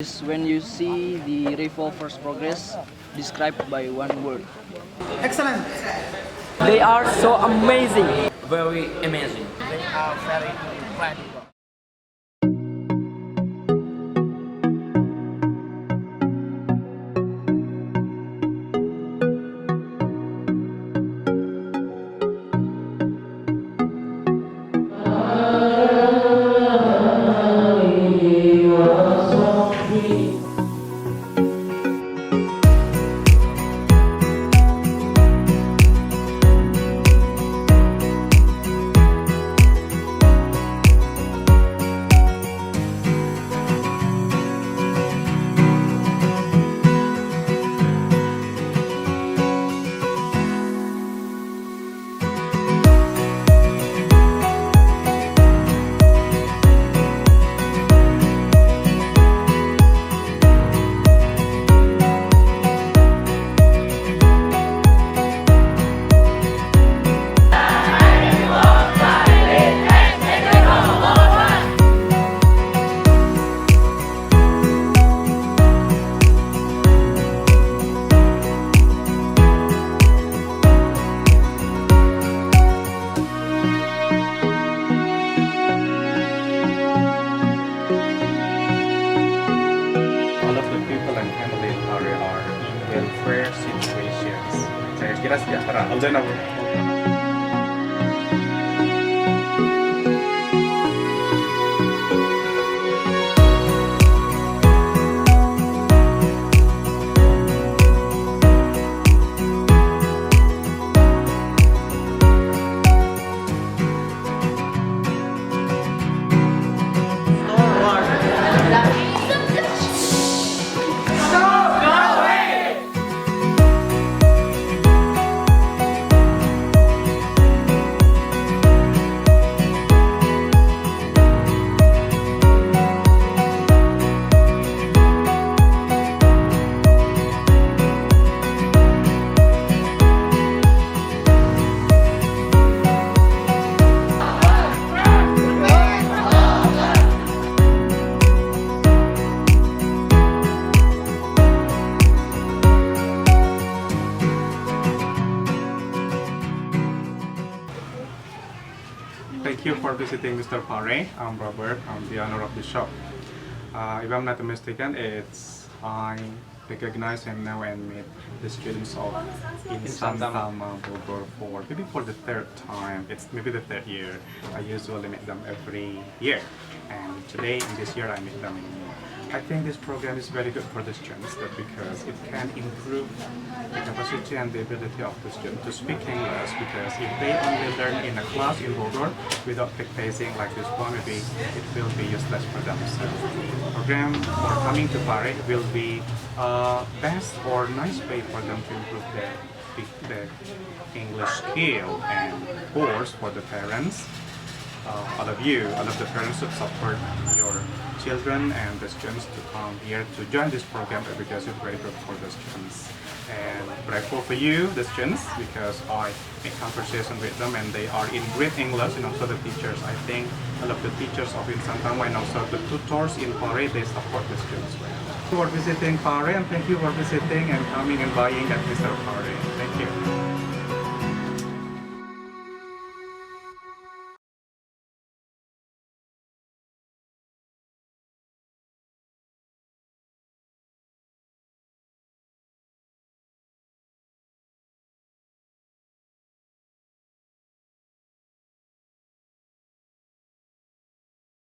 is when you see the Revolver's progress described by one word. Excellent. They are so amazing. Very amazing. They are very incredible. Welfare situations. Saya kira sejahtera. Although now thank you for visiting Mr. Pare. I'm Robert. I'm the owner of the shop. If I'm not mistaken, I recognize and know and meet the students of Insantama for maybe for the third time. It's maybe the third year. I usually meet them every year, and today in this year I meet them. I think this program is very good for the students because it can improve the capacity and the ability of the student to speak English, because if they only learn in a class in Revolver without practicing like this one, maybe it will be useless for them. So the program for coming to Pare will be best or nice way for them to improve their English skill. And of course for the parents, all of the parents should support your children and the students to come here to join this program because it's very good for the students. And grateful for you, the students, because I make conversation with them and they are in great English, and also the teachers. I think all of the teachers of Insantama and also the tutors in Pare, they support the students well. Thank you for visiting Pare, and thank you for visiting and coming and buying at Mr. Pare. Thank you.